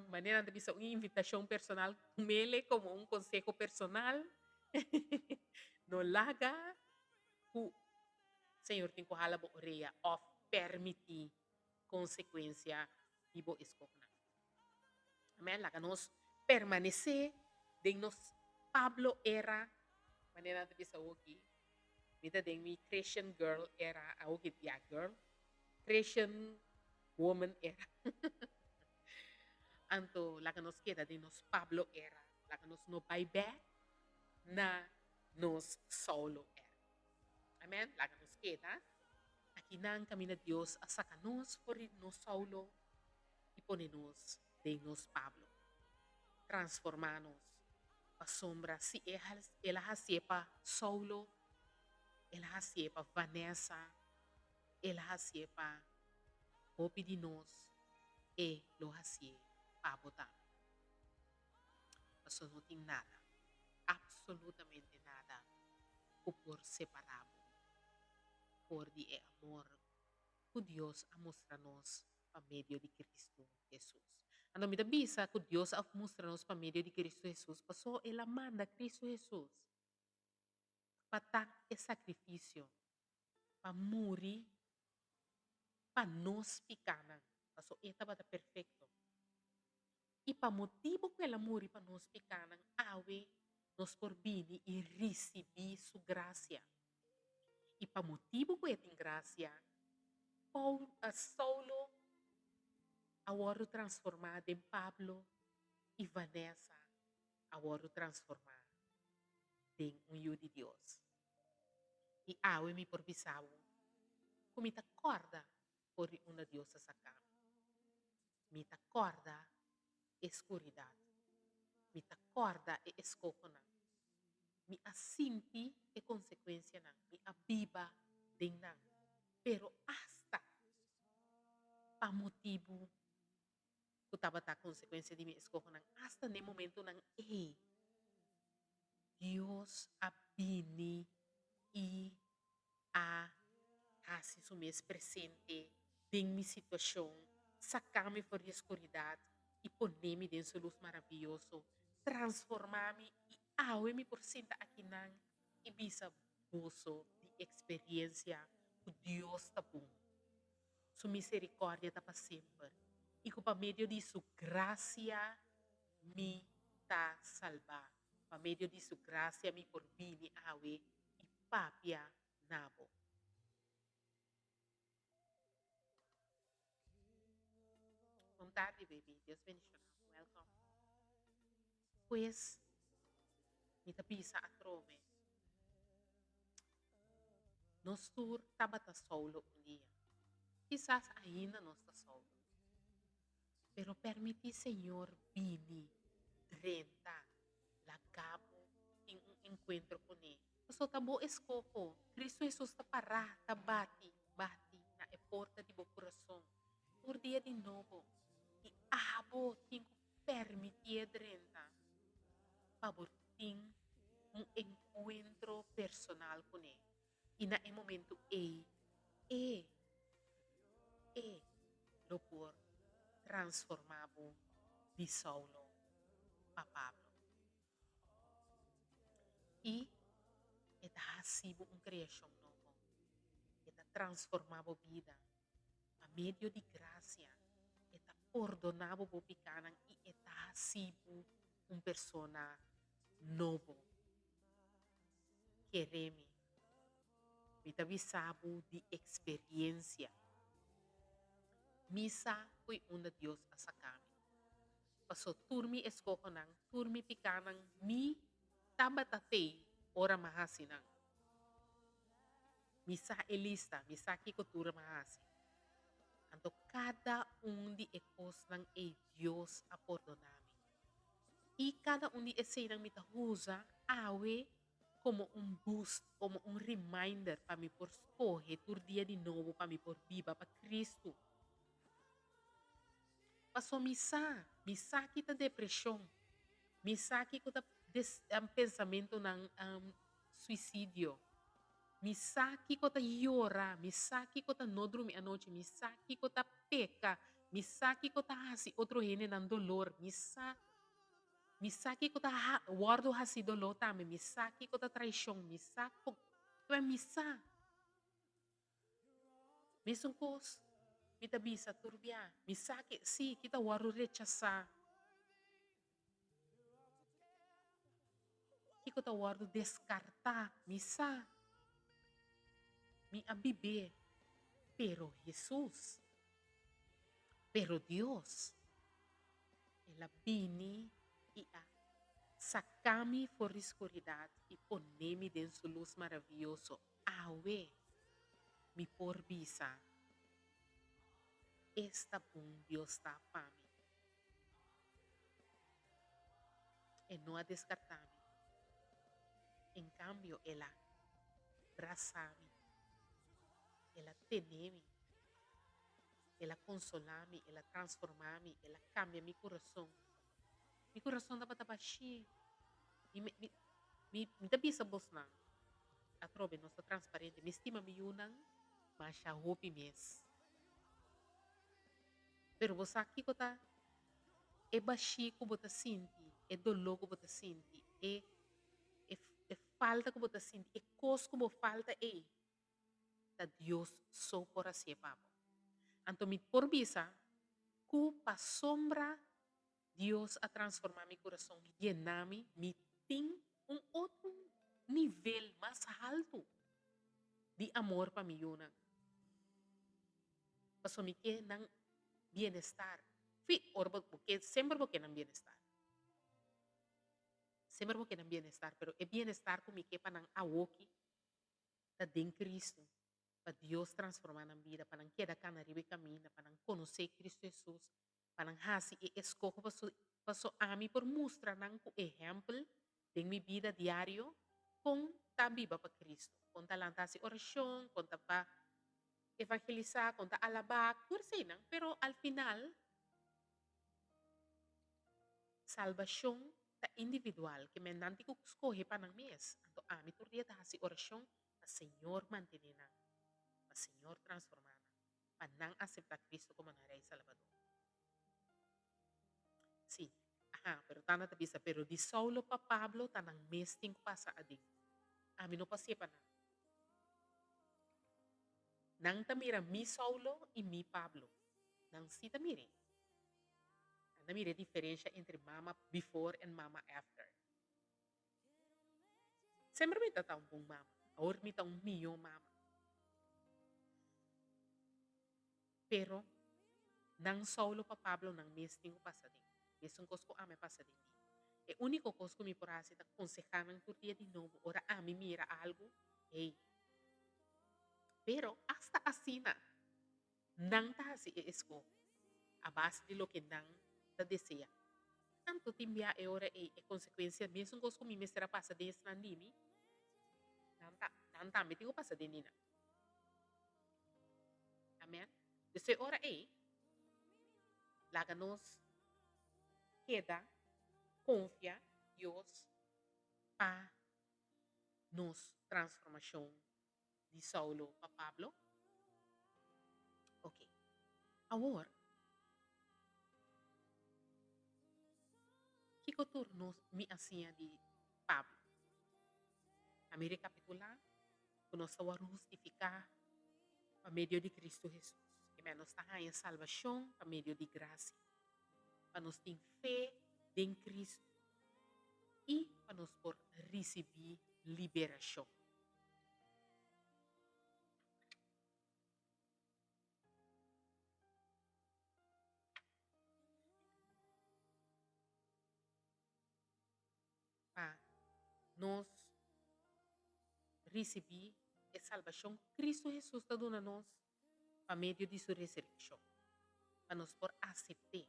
maneira de bisa uma invitação personal, tomele como um consejo personal. No laga ku Senhor tem kohala bo oreia of permitir consequência de bo escolha. Amen, laga nos permanecer de nos Pablo era maneira de bisa oki. Mita deng mi Christian girl era a oki dia girl. Christian woman era. Anto laga nos queda de nos Pablo era. Laga nos no buyback na nos solo era. Amen? Laga nos queda. Aqui nang kami na Dios asaka nos por nos solo y pone nos de nos Pablo. Transformanos. Pa sombra si ela hasiepa solo, ela hasiepa Vanessa, ela hasiepa hopi di nos e lo hasie Pablo também. Paso não tem nada, absolutamente nada, o por separado, por de amor que Deus a mostra-nos por meio de Cristo Jesus. Ano mi da bisa que Deus a mostra-nos por meio de Cristo Jesus, passou ela manda Cristo Jesus para e sacrifício, para morrer, para nos picanan, passou eta bata perfeito. E para motivo que ela morre para nos picanan, awe nos porbini e receber sua graça. E para motivo que tem graça, Paulo solo agora transformado em Pablo e Vanessa agora transformado em filho de Deus. E awe me por bisao, como te acorda por uma diosa sacana. Me te acorda escuridade. Me te acorda e escocona. Me asinti e consequência não. Me abiba de não. Pero hasta pa motivo que tava a consequência de me escocona. Hasta no momento não. Deus abini e a assim o mês presente em minha situação, sacar-me fora da escuridão e poner-me dentro da luz maravilhoso, transformar-me e me por sentar aqui na e bisa bolso de experiência que Deus está bom. Sua misericórdia está para sempre. E que por meio de sua graça me está salvar. Por meio de sua graça me por bini e papia nabo. Bom tarde, baby. Deus bendicional. Welcome. Pues, me tapisa a trove. Nós tur tabata solo um dia. Quizás ainda nós está solo. Pero permiti Senhor bini, renta, lagabo, em encontro com Ele. So tabo escoco, Cristo Jesus ta pará, ta bati, na e porta di bo coração. Por dia de novo, e abo tingo permitir renta, pabor ting encontro personal com Ele. E na e momento e, lo por transformabo di Saulo a Pablo. E eta hasibo criação novo. Eta transformabo vida. A medio de gracia. Eta perdonabo bo picanan e eta hasibo persona novo. Queremi. Mita bisabo de experiência. Misa foi una Dios asakami. Paso turmi escoco nang, turmi pikanang mi tabatatay ora mahasi nang. Misa elista, misa kikotura mahasi. Anto cada di ekos ng Dios a perdonami. E cada di ese nang mitahusa awe como boost, como reminder para mi por escoger tur dia de novo para mi por viva para Cristo. Paso misa kita depressão, misa kita pensamento ng suicidio, misa kita llora, misa kita no dormi anoche, misa kita peca, misa kita hasi outro hene ng dolor, misa kita guardo hasi dolor tame, misa kita traição, misa mesmo cos mita bisa turbia, misaki si kita waru rechazar. Kita waru descartar, misa. Mi abibe. Pero Jesus, pero Dios, ela bini e a sacami for escuridad e ponemi dentro su luz maravilhoso. Awe, mi por bisa. Esta bom Deus está para mim. E não a descartar-me. Em cambio, ela abraça-me. Ela tem-me. Ela consola-me. Ela transforma-me. Ela cambia meu coração. Meu coração dapat baixi. Me dá bisa bos na. Atrobe, nossa transparente. Me estima me yunang. Mas a hopi mes. Pero você aqui kota é baixi que você sente, é dolor que você sente, é falta que você sente, é coisa que você falta da Deus só por assim papo. Então me por visa que para sombra Deus a transformar meu coração, llenar-me, me tem outro nível mais alto de amor para mim, Yuna. Paso me que não bienestar. Porque sempre porque não bienestar. Sempre porque não bienestar, pero é bienestar como que para não awoki da den Cristo, para Deus transformar na vida, para não quedar cá na riba caminho, para não conhecer Cristo Jesus, para não hasi e escoger passo a mim por mostrar não exemplo de minha vida diário com tá viva para Cristo, com tá lançar oração, com tá para evangelizar, com tá alabar, por sei não, pero al final salvação ta individual que me nanti ko escoge para nang mes. Anto ami tur dia ta hasi oração a Senhor mantenena, a Senhor transformana, para nang aceptar Cristo como na Rei Salvador. Sim, pero tana ta bisa, pero di Saulo pa Pablo ta nang mes ting pasa ading. Ami no pasi pa na. Nang tamira mi Saulo e mi Pablo. Nang si tamiri. Namire diferença entre mama before and mama after. Sempre may tataong pong mama. Or may taong miyo mama. Pero, nang Saulo pa Pablo nang mesting ko pasading. Mesong kos ko ame pasading. E único kos ko mi porasi ta konsehanan turtia di novo. Ora ami mira algo. Hey, Pero hasta así na, nang tahasi esko, a base de lo que nang ta desea. Tanto timbia e ora e consequência mesmo gosto mi mesera passa desse nandini, nanta me tigo passa denina. Amen. Desse ora laga nos queda confia Deus pa nos transformação de Saulo para Pablo. Ok. Agora, que nos mi assim de Pablo? A me recapitular, que nós estamos justificar por meio de Cristo Jesus. Que nós estamos em salvação por meio de graça. Para nós ter fé em Cristo e para nós por receber liberação. Para nós receber a salvação, Cristo Jesus está dando a nós por meio de sua ressurreição. Para nós por aceitar.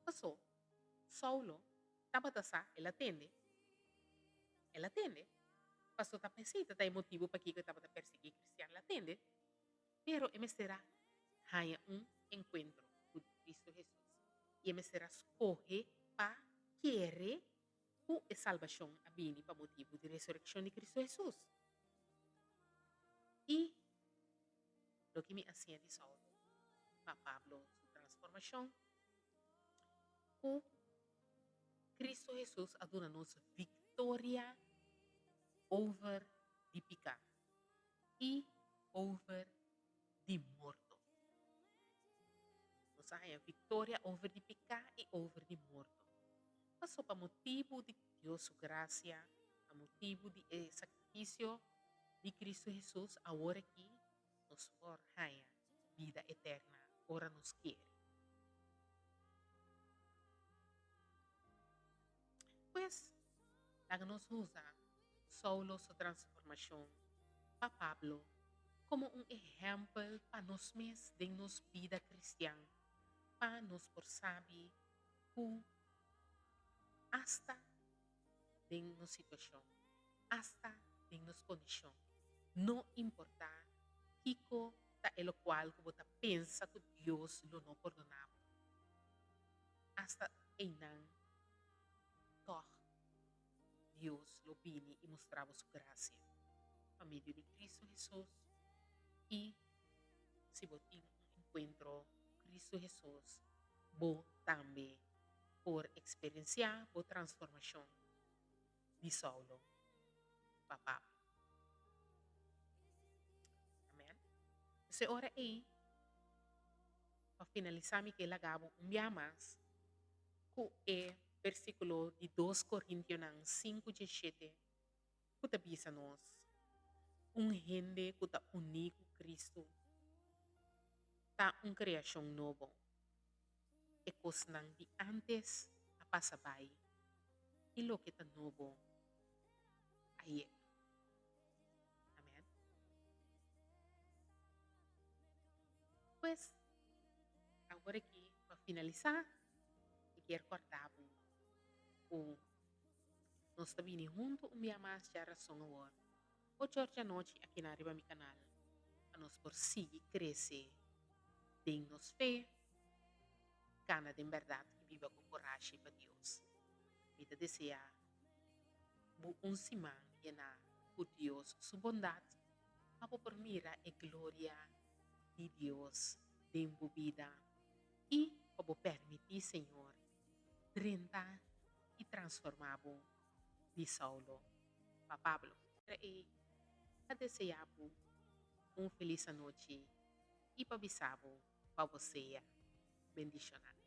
Passou, Saulo estava a ele atende. Ela atende. Passou a pesquisa, tem motivo para que eu estava a perseguir cristiano, ela atende. Pero ele será ganha encontro com Cristo Jesus. E ele será escolher para querer a salvação a bem para motivo de ressurreição de Cristo Jesus. E o que me assim de Saulo, para Pablo, sua transformação, o Cristo Jesus a dona-nos vitória over de pecado e over de morto. Nós temos vitória over de pecado e over de morto. Passou para motivo de Deus sua graça, a motivo de sacrifício de Cristo Jesus, agora que nos forja vida eterna, ora nos quer. Pues, nos usa Saulo sua transformação para Pablo como exemplo para nós mesmos de nossa vida cristã, para nós por saber que hasta de nossa situação, hasta de nossa condição, não importa Kiko ta el qual que você pensa que Deus não perdonava. Hasta einan toch Deus lo vini e mostrava sua graça por meio de Cristo Jesus. E se você tem encontro Cristo Jesus, você também por experienciar a transformação de Saulo para Pablo. Amém? Essa hora aí, para finalizar, me que lagabo dia mais, que é versículo de 2 Coríntios 5:17, que te avisa nós, gente que está unido com Cristo, está criação nova. E coisas de antes a passar by, e lo que está novo aí. Amém? Pues, agora aqui, para finalizar, eu quero cortar o nós estamos vindo junto dia mais já razão agora. 8 horas da noite aqui na Arriba meu canal, para nós por seguir crescer, tem nos fé, cana de verdade que viva com coragem para Deus. Me desejar semana llena por Deus sua bondade, para por mira a glória de Deus dentro da vida e para permitir, Senhor, 30 e transformar de Saulo para Pablo. E a desejar feliz noite e para avisar para você, bendicionar.